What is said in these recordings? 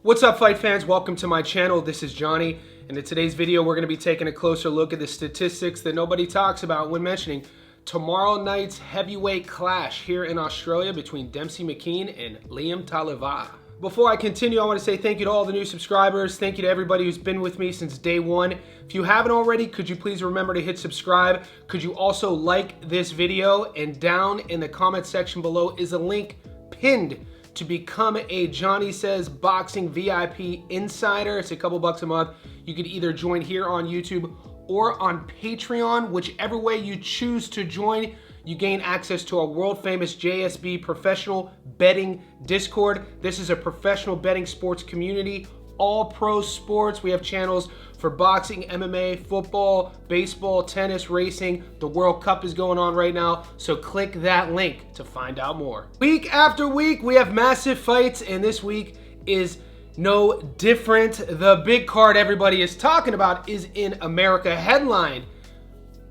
What's up, fight fans? Welcome to my channel. This is Johnny, and in today's video we're going to be taking a closer look at the statistics that nobody talks about when mentioning tomorrow night's heavyweight clash here in Australia between Demsey McKean and Liam Talivaa. Before I continue, I want to say thank you to all the new subscribers. Thank you to everybody who's been with me since day one. If you haven't already, could you please remember to hit subscribe? Could you also like this video? And down in the comment section below is a link pinned to become a Johnny Says Boxing VIP Insider. It's a couple bucks a month. You could either join here on YouTube or on Patreon. Whichever way you choose to join, you gain access to our world famous JSB professional betting Discord. This is a professional betting sports community, all pro sports. We have channels for boxing, MMA, football, baseball, tennis, racing. The World Cup is going on right now, so click that link to find out more. Week after week, we have massive fights, and this week is no different. The big card everybody is talking about is in America, headlined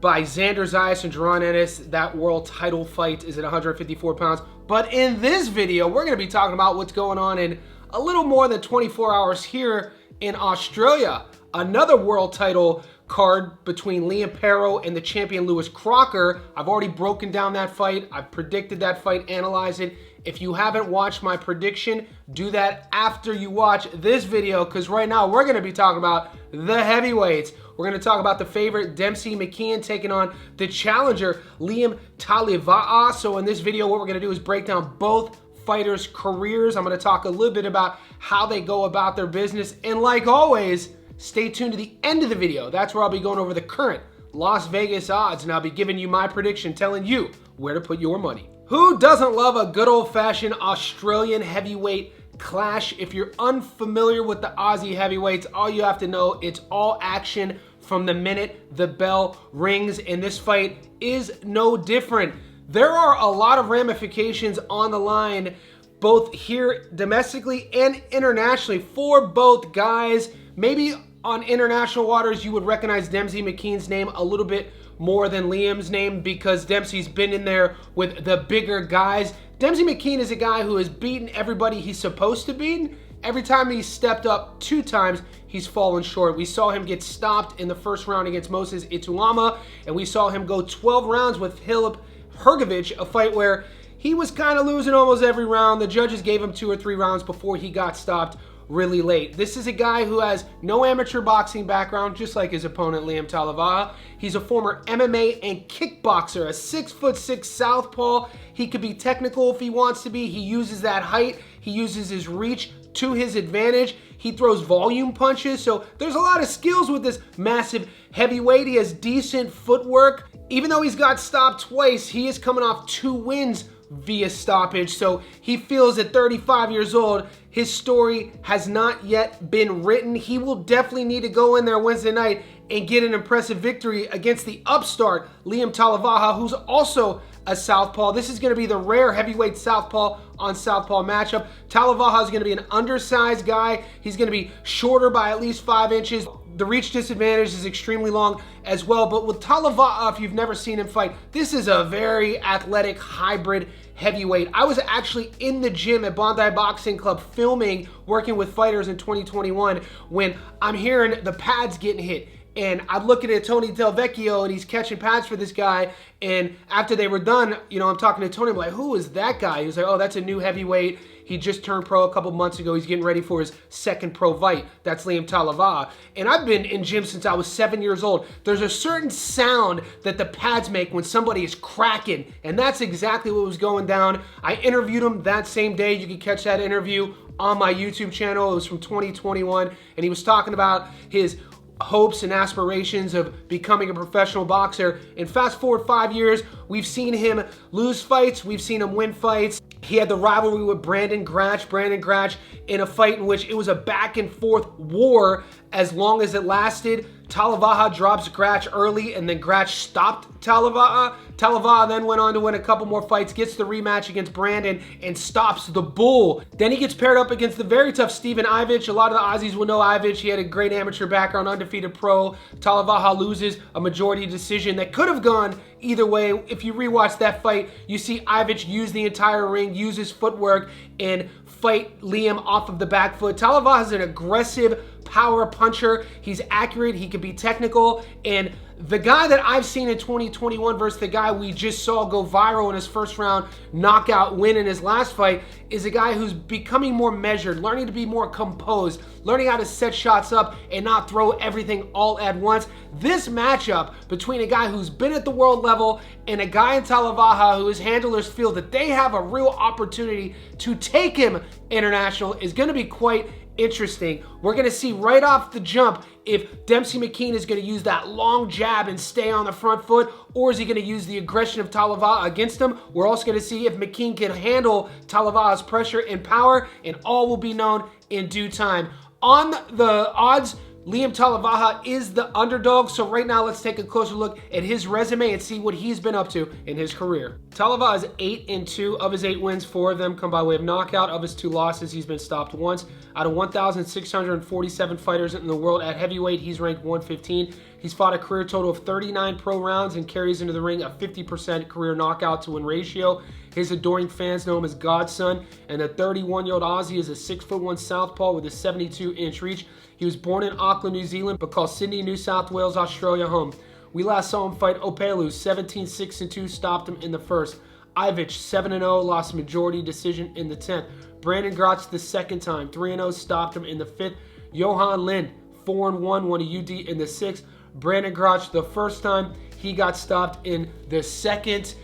by Xander Zayas and gervontadavis. That world title fight is at 154 pounds. But in this video, we're going to be talking about what's going on in a little more than 24 hours here in Australia. Another world title card between Liam Pero and the champion Lewis Crocker. I've already broken down that fight. I've predicted that fight, analyzed it. If you haven't watched my prediction, do that after you watch this video, because right now we're going to be talking about the heavyweights. We're going to talk about the favorite Demsey McKean taking on the challenger Liam Talivaa. So in this video, what we're going to do is break down both fighters' careers. I'm going to talk a little bit about how they go about their business. And like always, stay tuned to the end of the video. That's where I'll be going over the current Las Vegas odds, and I'll be giving you my prediction, telling you where to put your money. Who doesn't love a good old-fashioned Australian heavyweight clash? If you're unfamiliar with the Aussie heavyweights, all you have to know, it's all action from the minute the bell rings, and this fight is no different. There are a lot of ramifications on the line, both here domestically and internationally, for both guys. Maybe on international waters, you would recognize Demsey McKean's name a little bit more than Liam's name because Demsey's been in there with the bigger guys. Demsey McKean is a guy who has beaten everybody he's supposed to beat. Every time he's stepped up 2 times, he's fallen short. We saw him get stopped in the first round against Moses Ituama, and we saw him go 12 rounds with Filip Hrgovic, a fight where he was kind of losing almost every round. The judges gave him 2 or 3 rounds before he got stopped really late. This is a guy who has no amateur boxing background, just like his opponent Liam Talivaa. He's a former MMA and kickboxer, a 6'6" southpaw. He could be technical if he wants to be. He uses that height. He uses his reach to his advantage. He throws volume punches. So there's a lot of skills with this massive heavyweight. He has decent footwork. Even though he's got stopped twice, he is coming off 2 wins via stoppage. So he feels at 35 years old, his story has not yet been written. He will definitely need to go in there Wednesday night and get an impressive victory against the upstart Liam Talivaa, who's also a southpaw. This is going to be the rare heavyweight southpaw on southpaw matchup. Talivaa is going to be an undersized guy. He's going to be shorter by at least 5 inches. The reach disadvantage is extremely long as well. But with Talivaa, if you've never seen him fight, this is a very athletic hybrid heavyweight. I was actually in the gym at Bondi Boxing Club filming, working with fighters in 2021 when I'm hearing the pads getting hit. And I'm looking at Tony Del Vecchio, and he's catching pads for this guy. And after they were done, you know, I'm talking to Tony. I'm like, who is that guy? He was like, oh, that's a new heavyweight. He just turned pro a couple months ago. He's getting ready for his 2nd pro fight. That's Liam Talivaa. And I've been in gym since I was 7 years old. There's a certain sound that the pads make when somebody is cracking. And that's exactly what was going down. I interviewed him that same day. You can catch that interview on my YouTube channel. It was from 2021. And he was talking about his hopes and aspirations of becoming a professional boxer. And fast forward 5 years, we've seen him lose fights, we've seen him win fights. He had the rivalry with Brandon Gratch in a fight in which it was a back and forth war as long as it lasted. Talivaa drops Gratch early, and then Gratch stopped Talivaa. Talivaa then went on to win a couple more fights, gets the rematch against Brandon, and stops the Bull. Then he gets paired up against the very tough Steven Ivich. A lot of the Aussies will know Ivich. He had a great amateur background, undefeated pro. Talivaa loses a majority decision that could have gone Either way, if you rewatch that fight, you see Ivic use the entire ring, use his footwork, and fight Liam off of the back foot. Talivaa is an aggressive power puncher. He's accurate, he can be technical, and the guy that I've seen in 2021 versus the guy we just saw go viral in his first round knockout win in his last fight is a guy who's becoming more measured, learning to be more composed, learning how to set shots up and not throw everything all at once. This matchup between a guy who's been at the world level and a guy in Talivaa who his handlers feel that they have a real opportunity to take him international is going to be quite interesting. We're going to see right off the jump if Demsey McKean is going to use that long jab and stay on the front foot, or is he going to use the aggression of Talivaa against him. We're also going to see if McKean can handle Talivaa's pressure and power, and all will be known in due time. On the odds, Liam Talivaa is the underdog, so right now let's take a closer look at his resume and see what he's been up to in his career. Talivaa is 8-2. Of his 8 wins, 4 of them come by way of knockout. Of his 2 losses, he's been stopped once. Out of 1,647 fighters in the world at heavyweight, he's ranked 115. He's fought a career total of 39 pro rounds and carries into the ring a 50% career knockout to win ratio. His adoring fans know him as Godson, and the 31-year-old Aussie is a 6'1" southpaw with a 72-inch reach. He was born in Auckland, New Zealand, but calls Sydney, New South Wales, Australia home. We last saw him fight Opelu, 17-6-2, stopped him in the first. Ivic, 7-0, lost majority decision in the 10th. Brandon Grotz the second time, 3-0, stopped him in the 5th. Johan Lind, 4-1, won a UD in the 6th. Brandon Grotz the first time, he got stopped in the 2nd.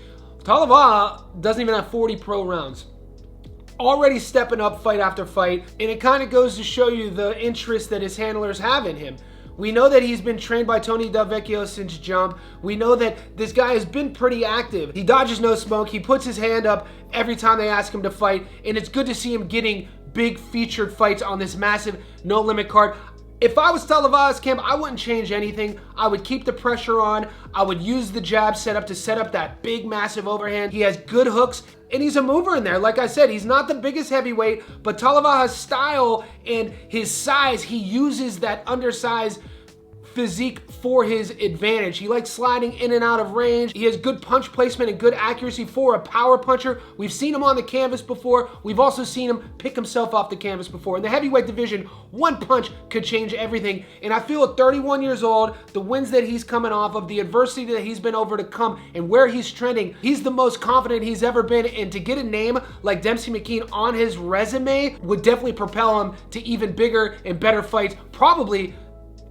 Talivaa doesn't even have 40 pro rounds. Already stepping up fight after fight, and it kind of goes to show you the interest that his handlers have in him. We know that he's been trained by Tony Del Vecchio since jump. We know that this guy has been pretty active. He dodges no smoke. He puts his hand up every time they ask him to fight, and it's good to see him getting big featured fights on this massive no limit card. If I was Talivaa's camp, I wouldn't change anything. I would keep the pressure on. I would use the jab setup to set up that big, massive overhand. He has good hooks, and he's a mover in there. Like I said, he's not the biggest heavyweight, but Talivaa's style and his size, he uses that undersized physique for his advantage. He likes sliding in and out of range. He has good punch placement and good accuracy for a power puncher. We've seen him on the canvas before. We've also seen him pick himself off the canvas before. In the heavyweight division, one punch could change everything. And I feel at 31 years old, the wins that he's coming off of, the adversity that he's been overcome, and where he's trending, he's the most confident he's ever been. And to get a name like Demsey McKean on his resume would definitely propel him to even bigger and better fights, probably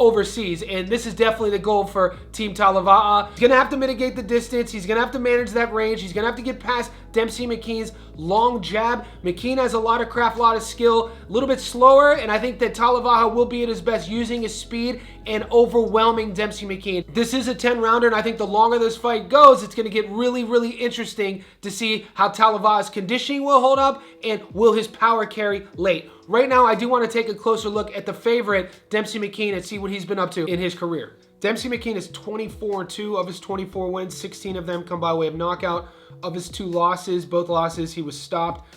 overseas. And this is definitely the goal for Team Talivaa. He's gonna have to mitigate the distance. He's gonna have to manage that range. He's gonna have to get past Demsey McKean's long jab. McKean has a lot of craft, a lot of skill, a little bit slower, and I think that Talivaa will be at his best using his speed and overwhelming Demsey McKean. This is a 10-rounder, and I think the longer this fight goes, it's gonna get really, really interesting to see how Talivaa's conditioning will hold up and will his power carry late. Right now, I do want to take a closer look at the favorite, Demsey McKean, and see what he's been up to in his career. Demsey McKean is 24-2. Of his 24 wins, 16 of them come by way of knockout. Of his 2 losses, both losses, he was stopped.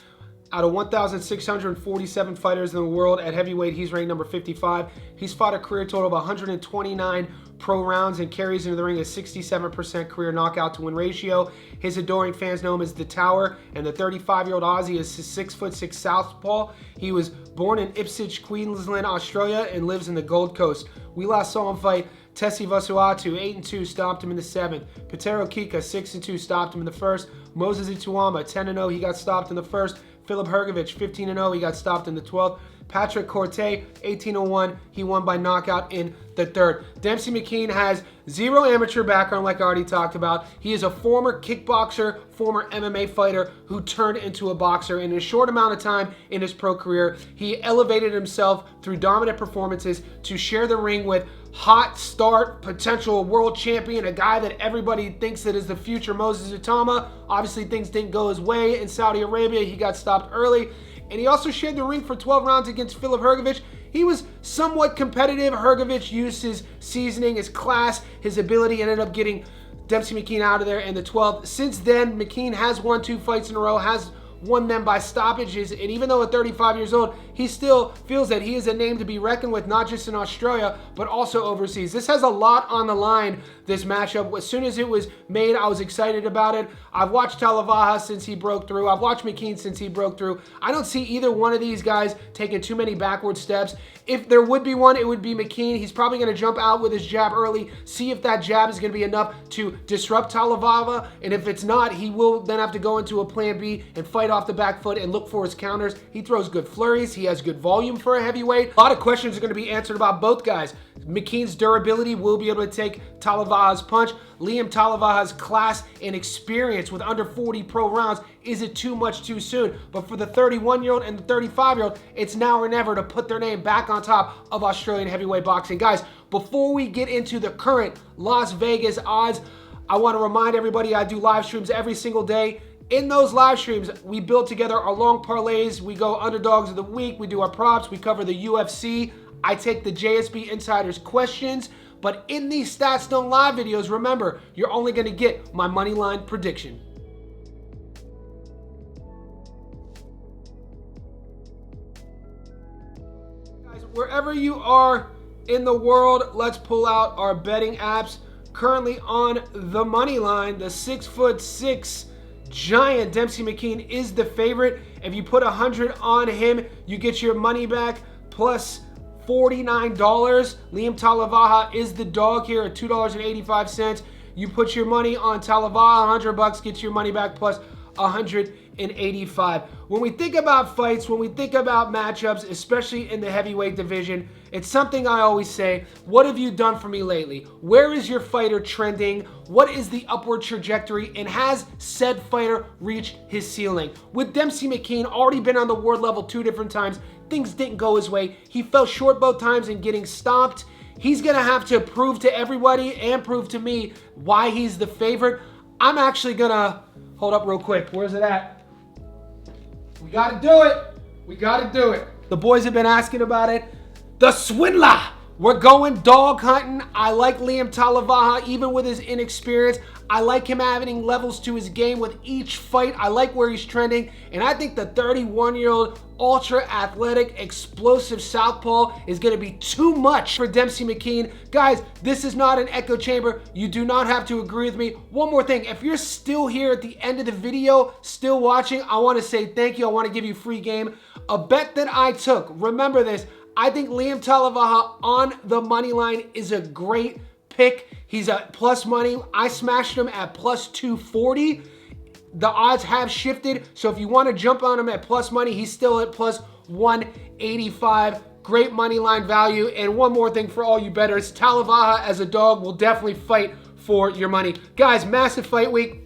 Out of 1,647 fighters in the world at heavyweight, he's ranked number 55. He's fought a career total of 129 pro rounds and carries into the ring a 67% career knockout to win ratio. His adoring fans know him as the Tower, and the 35-year-old Aussie is 6'6" southpaw. He was born in Ipswich, Queensland, Australia, and lives in the Gold Coast. We last saw him fight Tessie Vasuatu, 8-2, stopped him in the 7th. Petero Kika, 6-2, stopped him in the 1st. Moses Ituama, 10-0, he got stopped in the 1st. Philip Hrgovic, 15-0, he got stopped in the 12th. Patrick Corte, 18-1, he won by knockout in the 3rd. Demsey McKean has 0 amateur background, like I already talked about. He is a former kickboxer, former MMA fighter who turned into a boxer. In a short amount of time in his pro career, he elevated himself through dominant performances to share the ring with hot start, potential world champion, a guy that everybody thinks that is the future Moses Ituama. Obviously, things didn't go his way in Saudi Arabia. He got stopped early. And he also shared the ring for 12 rounds against Philip Hrgovic. He was somewhat competitive. Hrgovic used his seasoning, his class, his ability, and ended up getting Demsey McKean out of there in the 12th. Since then, McKean has won 2 fights in a row, has won them by stoppages, and even though at 35 years old, he still feels that he is a name to be reckoned with, not just in Australia, but also overseas. This has a lot on the line, this matchup. As soon as it was made, I was excited about it. I've watched Talivaa since he broke through. I've watched McKean since he broke through. I don't see either one of these guys taking too many backward steps. If there would be one, it would be McKean. He's probably going to jump out with his jab early, see if that jab is going to be enough to disrupt Talivaa, and if it's not, he will then have to go into a plan B and fight off the back foot and look for his counters. He throws good flurries. He has good volume for a heavyweight. A lot of questions are going to be answered about both guys. McKean's durability will be able to take Talivaa's punch. Liam Talivaa's class and experience with under 40 pro rounds. Is it too much too soon? But for the 31-year-old and the 35-year-old, it's now or never to put their name back on top of Australian heavyweight boxing. Guys, before we get into the current Las Vegas odds, I want to remind everybody I do live streams every single day. In those live streams, we build together our long parlays. We go underdogs of the week. We do our props. We cover the UFC. I take the JSB Insiders questions. But in these Stats Don't Lie videos, remember, you're only going to get my money line prediction. Guys, wherever you are in the world, let's pull out our betting apps. Currently on the money line, the 6'6" giant Demsey McKean is the favorite. If you put 100 on him, you get your money back plus $49. Liam Talivaa is the dog here at $2.85. You put your money on Talivaa, $100 gets your money back plus $185. When we think about fights, when we think about matchups, especially in the heavyweight division, it's something I always say: what have you done for me lately? Where is your fighter trending? What is the upward trajectory? And has said fighter reached his ceiling? With Demsey McKean, already been on the world level 2 different times. Things didn't go his way. He fell short both times in getting stopped. He's going to have to prove to everybody and prove to me why he's the favorite. I'm actually going to hold up real quick. Where's it at? We got to do it. We got to do it. The boys have been asking about it. The Swindler. We're going dog hunting. I like Liam Talivaa, even with his inexperience. I like him adding levels to his game with each fight. I like where he's trending. And I think the 31-year-old ultra-athletic, explosive southpaw is going to be too much for Demsey McKean. Guys, this is not an echo chamber. You do not have to agree with me. One more thing. If you're still here at the end of the video, still watching, I want to say thank you. I want to give you free game. A bet that I took, remember this, I think Liam Talivaa on the money line is a great pick. He's at plus money. I smashed him at plus 240. The odds have shifted, so if you want to jump on him at plus money, he's still at plus 185. Great money line value. And one more thing for all you bettors, Talivaa as a dog will definitely fight for your money. Guys, massive fight week.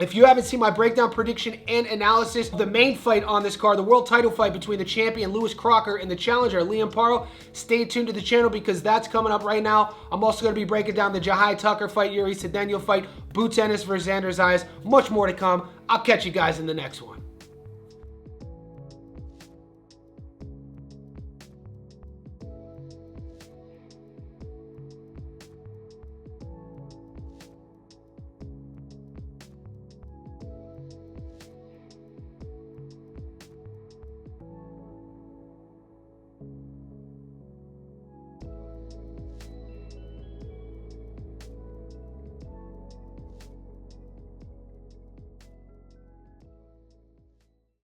If you haven't seen my breakdown, prediction, and analysis, the main fight on this card, the world title fight between the champion Lewis Crocker and the challenger Liam Paro, stay tuned to the channel because that's coming up right now. I'm also going to be breaking down the Jahai Tucker fight, Yuri Cedeno fight, Boots Ennis versus Xander Zayas. Much more to come. I'll catch you guys in the next one.